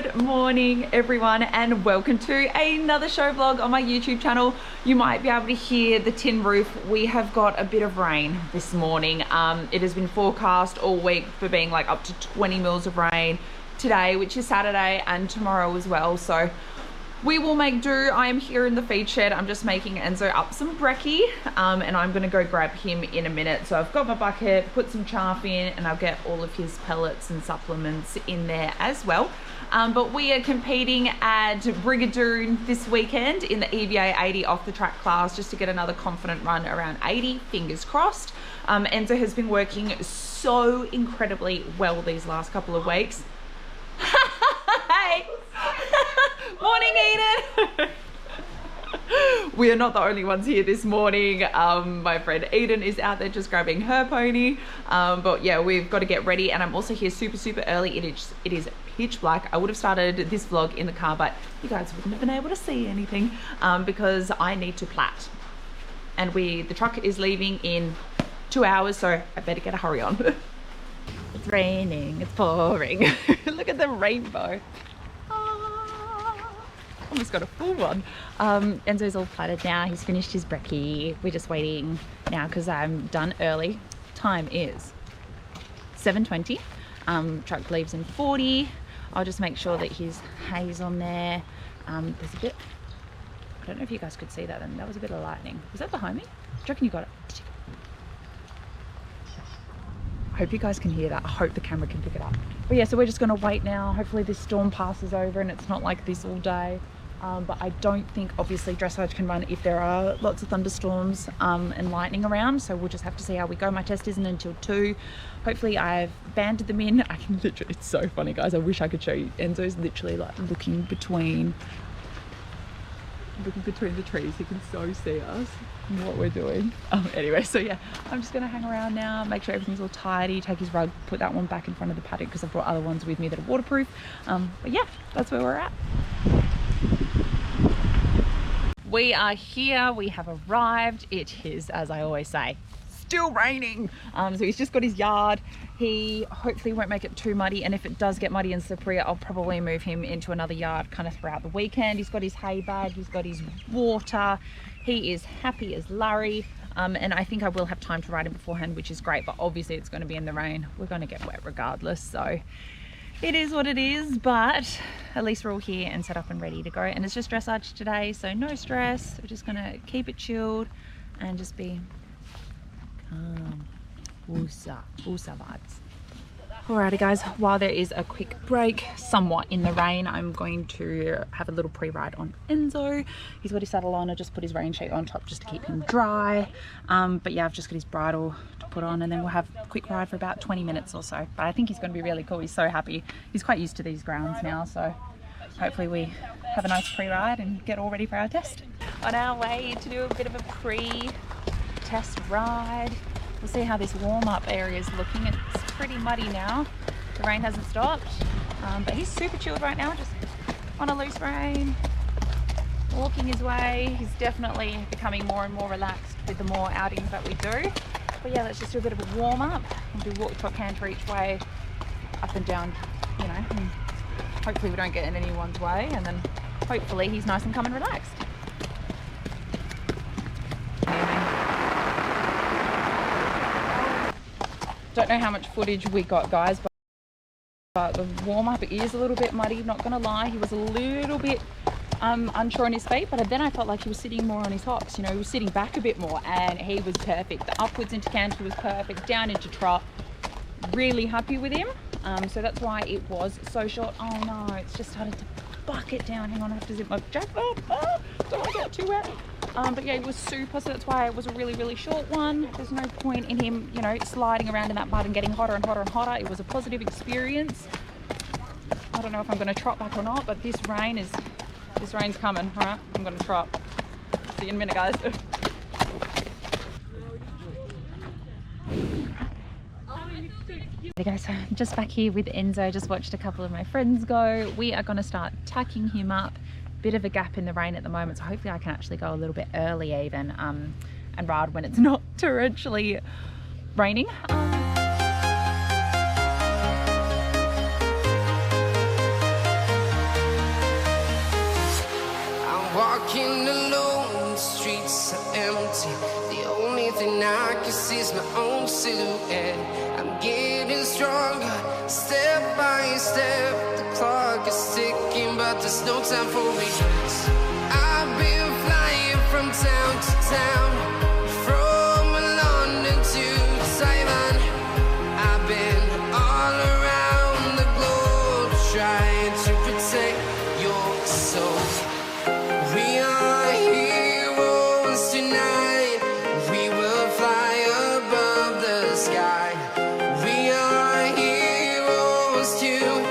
Good morning everyone, and welcome to another show vlog on my YouTube channel. You might be able to hear the tin roof. We have got a bit of rain this morning. It has been forecast all week for being like up to 20 mils of rain today, which is Saturday, and tomorrow as well. So we will make do. I am here in the feed shed. I'm just making Enzo up some brekkie, and I'm gonna go grab him in a minute. So I've got my bucket, put some chaff in, and I'll get all of his pellets and supplements in there as well. But we are competing at Brigadoon this weekend in the EVA 80 off the track class, just to get another confident run around 80, fingers crossed. Enzo has been working so incredibly well these last couple of weeks. Hey! Morning, Eden! We are not the only ones here this morning. My friend Eden is out there just grabbing her pony. But yeah, we've got to get ready, and I'm also here super early. It is pitch black. I would have started this vlog in the car, but you guys wouldn't have been able to see anything because I need to plat. And the truck is leaving in 2 hours, so I better get a hurry on. It's raining, it's pouring. Look at the rainbow. Almost got a full one. Enzo's all platted now. He's finished his brekkie. We're just waiting now because I'm done early. Time is 7:20. Truck leaves in 40. I'll just make sure that his hay's on there. There's a bit, I don't know if you guys could see that then. That was a bit of lightning. Was that behind me? Do you reckon you got it? I hope you guys can hear that. I hope the camera can pick it up. But yeah, so we're just gonna wait now. Hopefully this storm passes over and it's not like this all day. But I don't think obviously dressage can run if there are lots of thunderstorms and lightning around. So we'll just have to see how we go. My test isn't until 2. Hopefully I've banded them in. I can literally, it's so funny guys. I wish I could show you. Enzo's literally like looking between the trees. He can so see us and what we're doing. Anyway, so yeah, I'm just gonna hang around now, make sure everything's all tidy, take his rug, put that one back in front of the paddock because I've brought other ones with me that are waterproof. But yeah, that's where we're at. We are here, we have arrived. It is, as I always say, still raining. So he's just got his yard. He hopefully won't make it too muddy, and if it does get muddy and slippery, I'll probably move him into another yard kind of throughout the weekend. He's got his hay bag, he's got his water. He is happy as Larry, and I think I will have time to ride him beforehand, which is great, but obviously it's going to be in the rain. We're going to get wet regardless, so it is what it is, but at least we're all here and set up and ready to go. And it's just dressage today, so no stress. We're just gonna keep it chilled and just be calm. Woosa vibes. Alrighty guys, while there is a quick break, somewhat in the rain, I'm going to have a little pre-ride on Enzo. He's got his saddle on. I just put his rain sheet on top just to keep him dry. But yeah, I've just got his bridle to put on, and then we'll have a quick ride for about 20 minutes or so. But I think he's going to be really cool. He's so happy. He's quite used to these grounds now, so hopefully we have a nice pre-ride and get all ready for our test. On our way to do a bit of a pre-test ride. We'll see how this warm-up area is looking. It's pretty muddy now. The rain hasn't stopped, but he's super chilled right now, just on a loose rein, walking his way. He's definitely becoming more and more relaxed with the more outings that we do. But yeah, let's just do a bit of a warm-up and do walk, talk, canter each way, up and down, you know, and hopefully we don't get in anyone's way, and then hopefully he's nice and calm and relaxed. Don't know how much footage we got guys, but the warm-up is a little bit muddy, not gonna lie. He was a little bit unsure on his feet, but then I felt like he was sitting more on his hocks, you know, he was sitting back a bit more, and he was perfect. The upwards into canter was perfect, down into trot, really happy with him. So that's why it was so short. Oh no, it's just started to bucket down. Hang on, I have to zip my jacket up. Don't want to get too wet. But yeah, it was super, so that's why it was a really short one. There's no point in him, you know, sliding around in that mud and getting hotter and hotter and hotter. It was a positive experience. I don't know if I'm going to trot back or not, but this rain's coming. All right, I'm going to trot. See you in a minute, guys. Hey guys, so I'm just back here with Enzo. Just watched a couple of my friends go. We are going to start tacking him up. Bit of a gap in the rain at the moment, so hopefully I can actually go a little bit early even and ride when it's not torrentially raining. walking alone, the streets are empty. The only thing I can see is my own silhouette. I'm getting stronger, step by step. The clock is ticking, but there's no time for regrets. I've been flying from town to town, from London to Taiwan. I've been all around the globe, trying to protect your soul. We are heroes tonight. We will fly above the sky. We are heroes tonight.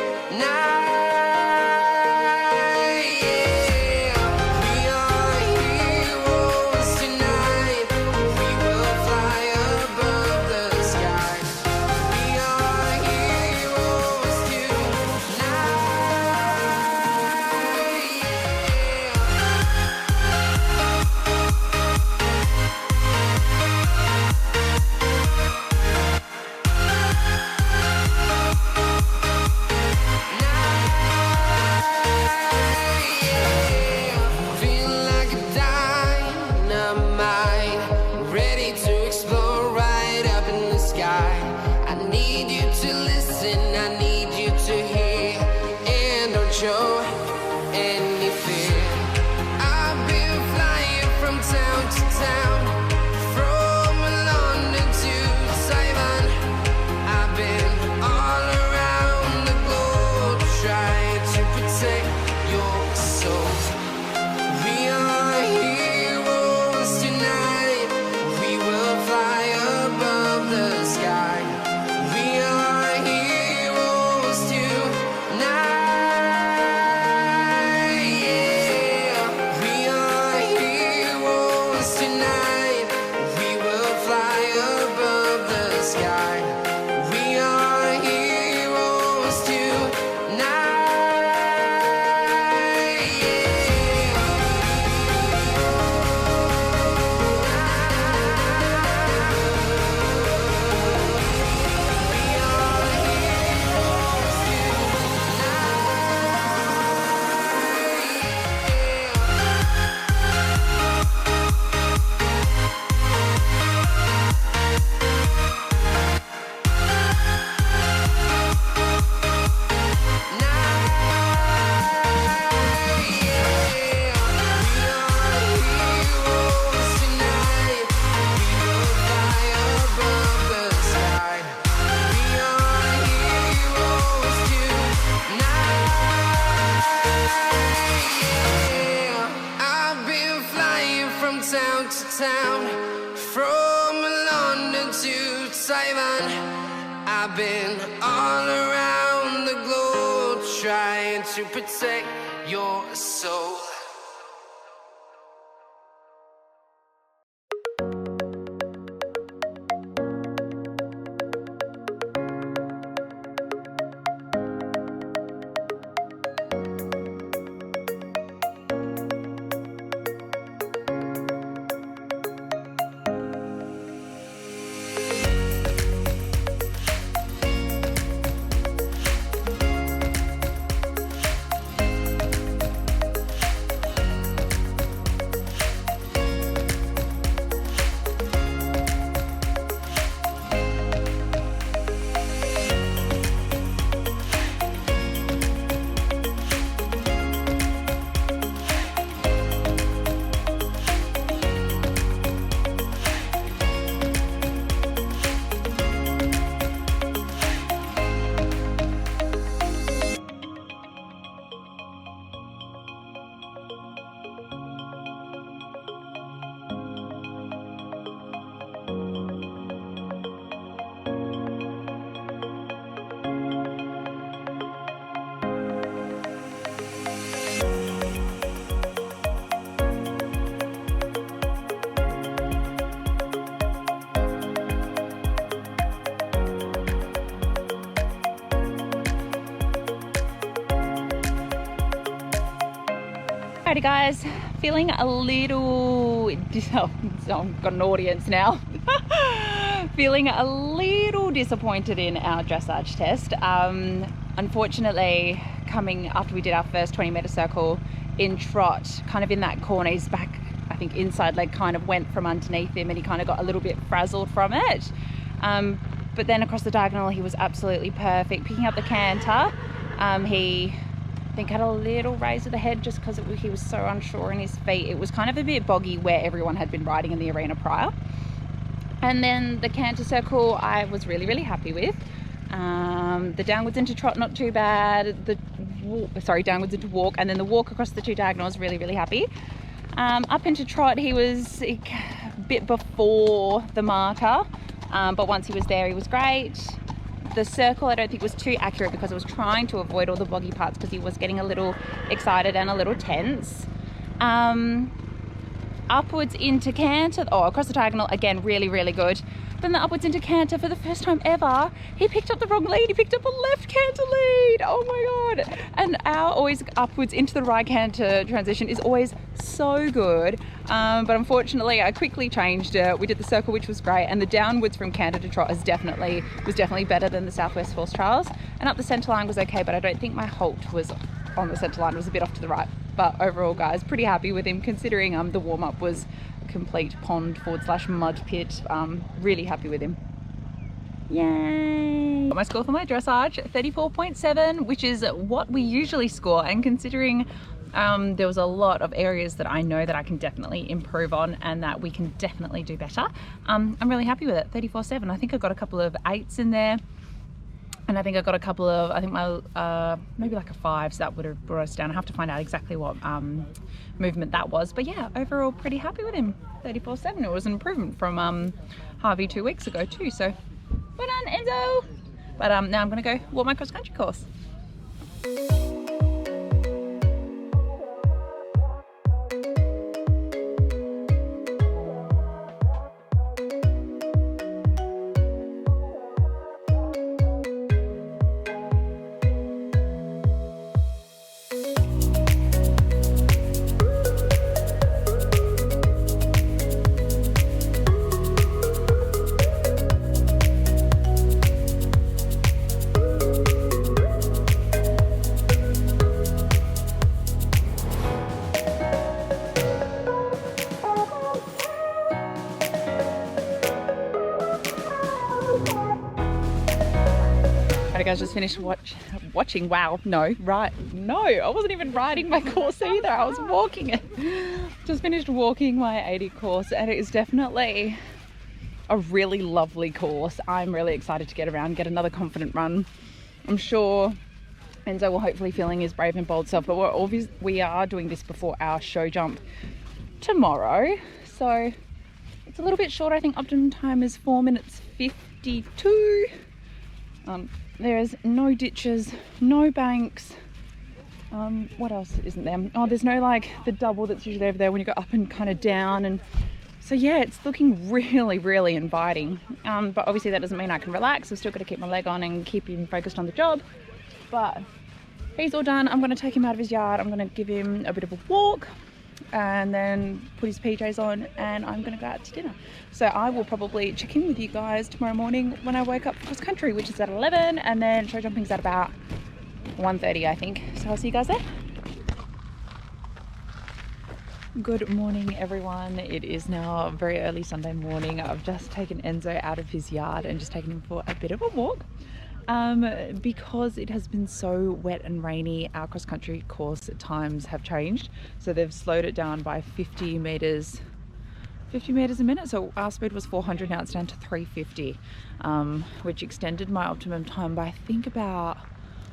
I've been all around the globe trying to protect your soul. Alrighty guys, feeling a little, I've got an audience now, feeling a little disappointed in our dressage test. Unfortunately, coming after we did our first 20-meter circle, in trot, kind of in that corner. His back, I think inside leg kind of went from underneath him and he kind of got a little bit frazzled from it. But then across the diagonal, he was absolutely perfect. Picking up the canter, he, I think, had a little raise of the head just because he was so unsure in his feet. It was kind of a bit boggy where everyone had been riding in the arena prior. And then the canter circle I was really, really happy with. The downwards into trot, not too bad. Downwards into walk, and then the walk across the two diagonals, really, really happy. Up into trot, he was a bit before the marker, but once he was there, he was great. The circle I don't think was too accurate because I was trying to avoid all the boggy parts because he was getting a little excited and a little tense. Upwards into canter, across the diagonal, again, really, really good. Then the upwards into canter, for the first time ever, he picked up the wrong lead. He picked up a left canter lead. Oh my God. And our always upwards into the right canter transition is always so good. But unfortunately, I quickly changed it. We did the circle, which was great. And the downwards from canter to trot was definitely better than the Southwest Horse Trials. And up the centre line was okay, but I don't think my halt was on the centre line. It was a bit off to the right. But overall, guys, pretty happy with him considering the warm-up was complete pond / mud pit. Really happy with him. Yay! My score for my dressage, 34.7, which is what we usually score, and considering there was a lot of areas that I know that I can definitely improve on and that we can definitely do better, I'm really happy with it. 34.7. I think I got a couple of 8s in there, and I think I got a couple of, I think my maybe like a 5, so that would have brought us down. I have to find out exactly what movement that was, but yeah, overall pretty happy with him. 34.7. It was an improvement from Harvey 2 weeks ago too, so well done, Enzo. But now I'm gonna go walk my cross country course. I just finished watching. Wow, no, right? No, I wasn't even riding my course either. I was walking it. Just finished walking my 80 course, and it is definitely a really lovely course. I'm really excited to get around, get another confident run. I'm sure Enzo will hopefully feeling his brave and bold self, but we are doing this before our show jump tomorrow, so it's a little bit short. I think optimum time is 4 minutes 52. There's no ditches, no banks. What else isn't there? Oh, there's no like the double that's usually over there when you go up and kind of down. And so yeah, it's looking really, really inviting. But obviously that doesn't mean I can relax. I've still got to keep my leg on and keep him focused on the job. But he's all done. I'm going to take him out of his yard. I'm going to give him a bit of a walk and then put his PJs on, and I'm going to go out to dinner. So I will probably check in with you guys tomorrow morning when I wake up for cross country, which is at 11, and then show jumping's at about 1:30, I think. So I'll see you guys there. Good morning, everyone. It is now very early Sunday morning. I've just taken Enzo out of his yard and just taken him for a bit of a walk. Because it has been so wet and rainy, our cross country course times have changed. So they've slowed it down by 50 meters a minute. So our speed was 400, now it's down to 350, which extended my optimum time by I think about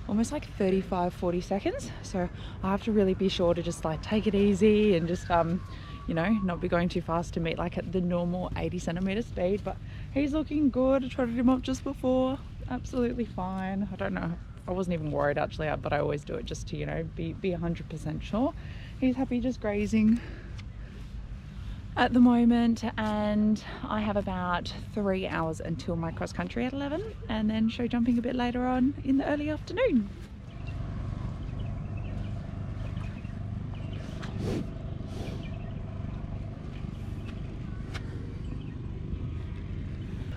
almost like 35-40 seconds. So I have to really be sure to just like take it easy and just you know, not be going too fast to meet like at the normal 80 centimeter speed. But he's looking good. I trotted him up just before, absolutely fine. I don't know, I wasn't even worried actually, but I always do it just to, you know, be 100% sure. He's happy just grazing at the moment, and I have about 3 hours until my cross country at 11, and then show jumping a bit later on in the early afternoon.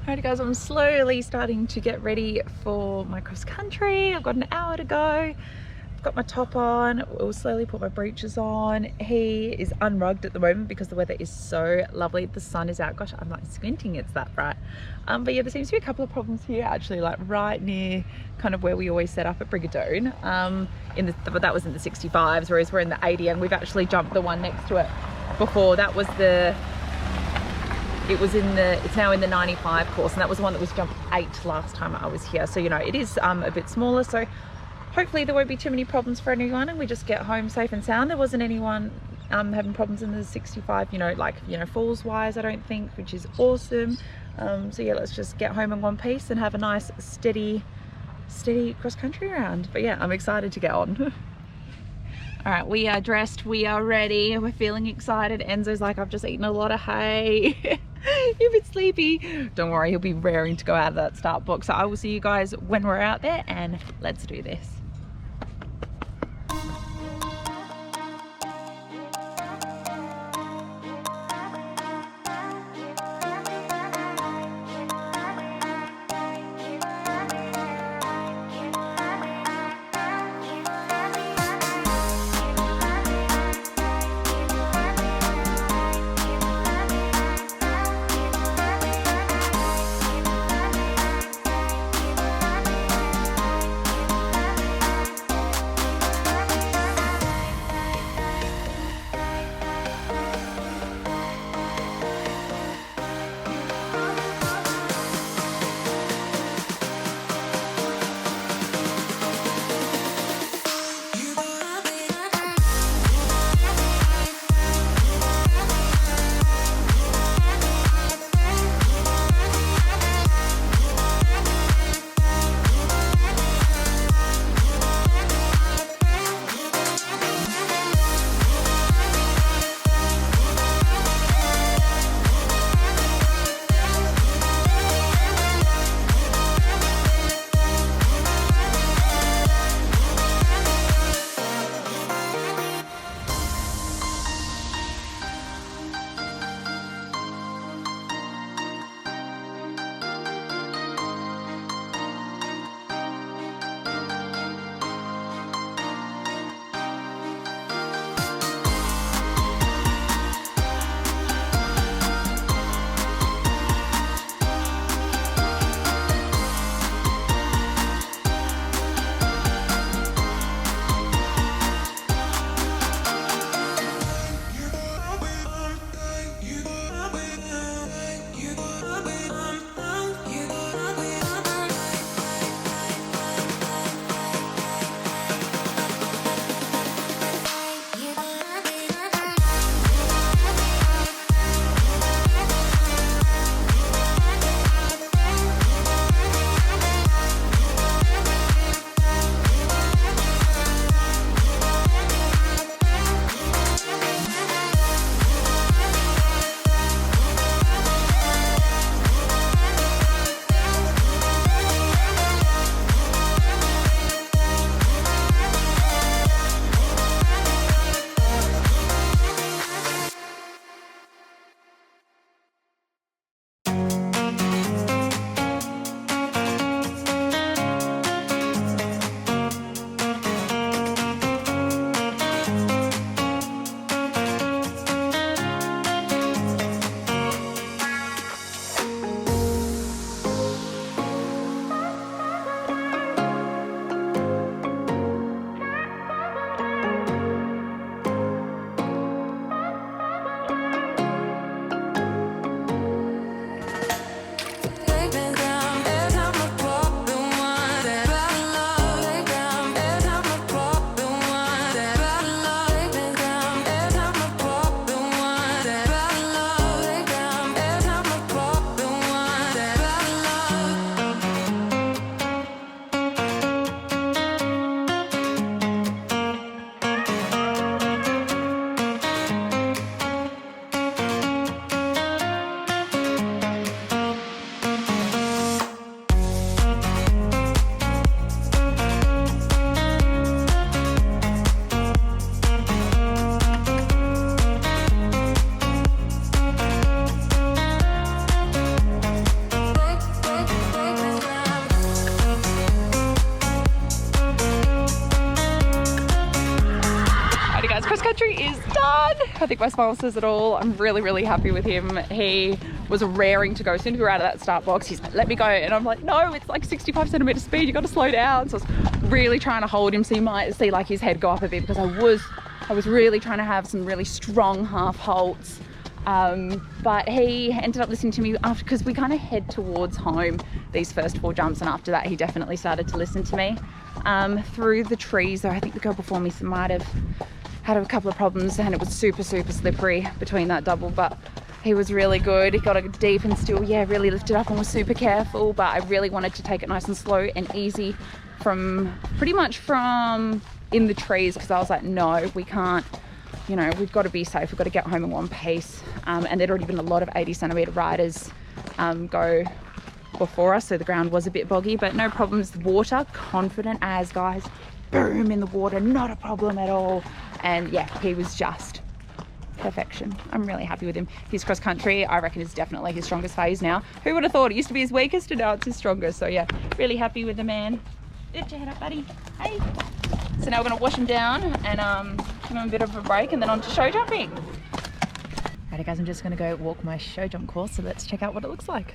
Alright guys, I'm slowly starting to get ready for my cross country. I've got an hour to go, got my top on, we'll slowly put my breeches on. He is unrugged at the moment because the weather is so lovely. The sun is out. Gosh, I'm like squinting, it's that bright. But yeah, there seems to be a couple of problems here actually, like right near kind of where we always set up at Brigadoon. But that was in the 65s, whereas we're in the 80, and we've actually jumped the one next to it before. That was it's now in the 95 course, and that was the one that was jumped 8 last time I was here. So, you know, it is a bit smaller, so hopefully there won't be too many problems for anyone and we just get home safe and sound. There wasn't anyone having problems in the 65, falls wise, I don't think, which is awesome. So yeah, let's just get home in one piece and have a nice steady cross country round. But yeah, I'm excited to get on. All right, we are dressed, we are ready, we're feeling excited. Enzo's like, I've just eaten a lot of hay. You're a bit sleepy. Don't worry, he'll be raring to go out of that start box. So I will see you guys when we're out there, and let's do this. guys, cross country is done. I think my smile says it all. I'm really, really happy with him. He was raring to go. As soon as we were out of that start box, he's like, let me go. And I'm like, no, it's like 65 centimeter speed. You got to slow down. So I was really trying to hold him. So you might see like his head go up a bit because I was really trying to have some really strong half halts. But he ended up listening to me after, because we kind of head towards home these first 4 jumps, and after that he definitely started to listen to me. Through the trees though, I think the girl before me might have had a couple of problems, and it was super slippery between that double, but he was really good. He got a deep and still, yeah, really lifted up and was super careful, but I really wanted to take it nice and slow and easy from pretty much from in the trees, because I was like, no, we can't, you know, we've got to be safe. We've got to get home in one piece. And there'd already been a lot of 80 centimeter riders go before us, so the ground was a bit boggy, but no problems. Water, confident as, guys, boom in the water, not a problem at all. And yeah, he was just perfection. I'm really happy with him. His cross country, I reckon, is definitely his strongest phase now. Who would have thought? It used to be his weakest and now it's his strongest. So yeah, really happy with the man. Lift your head up, buddy. Hey. So now we're gonna wash him down and give him a bit of a break, and then on to show jumping. Alright guys, I'm just gonna go walk my show jump course, so let's check out what it looks like.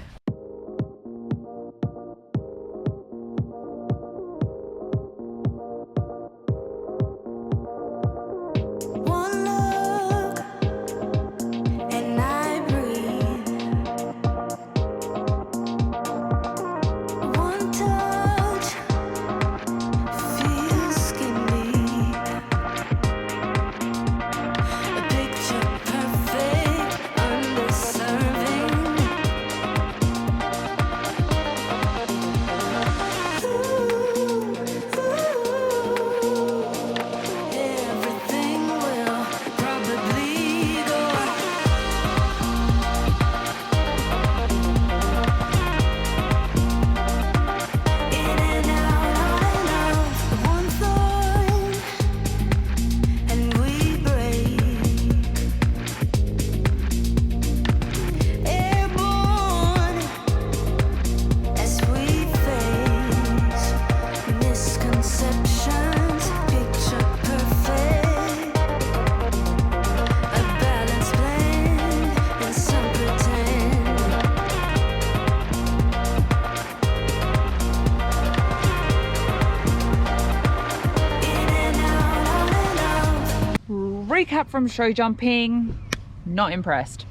Recap from show jumping, not impressed.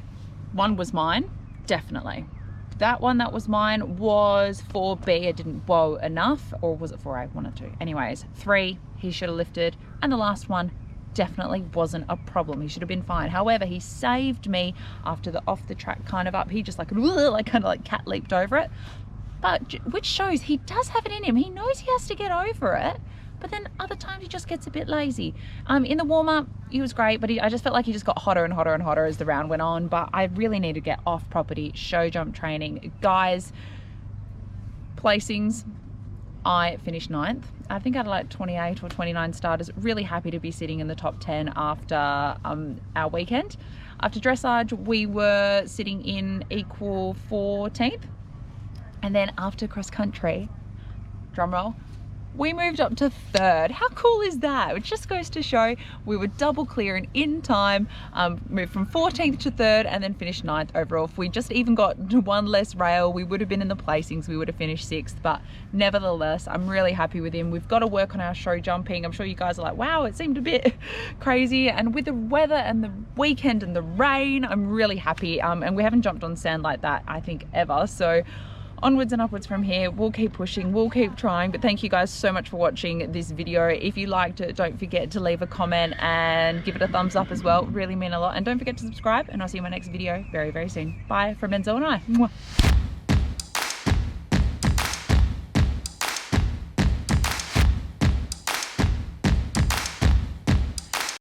1 was mine, definitely. That one that was mine was 4B, it didn't whoa enough, or was it 4A, 1 or 2? Anyways, 3, he should have lifted, and the last one definitely wasn't a problem. He should have been fine. However, he saved me after the off the track kind of up. He just like kind of like cat leaped over it, but which shows he does have it in him. He knows he has to get over it. But then other times he just gets a bit lazy. In the warm-up, he was great, but I just felt like he just got hotter and hotter and hotter as the round went on. But I really need to get off property show jump training. Guys, placings, I finished 9th. I think I had like 28 or 29 starters. Really happy to be sitting in the top 10 after our weekend. After dressage, we were sitting in equal 14th. And then after cross country, drum roll, we moved up to 3rd. How cool is that? It just goes to show we were double clearing in time, moved from 14th to 3rd, and then finished 9th overall. If we just even got 1 less rail, we would have been in the placings. We would have finished 6th, but nevertheless, I'm really happy with him. We've got to work on our show jumping. I'm sure you guys are like, wow, it seemed a bit crazy. And with the weather and the weekend and the rain, I'm really happy. And we haven't jumped on sand like that, I think, ever. So onwards and upwards from here. We'll keep pushing, we'll keep trying. But thank you guys so much for watching this video. If you liked it, don't forget to leave a comment and give it a thumbs up as well. It really mean a lot. And don't forget to subscribe, and I'll see you in my next video very, very soon. Bye from Enzo and I. Mwah.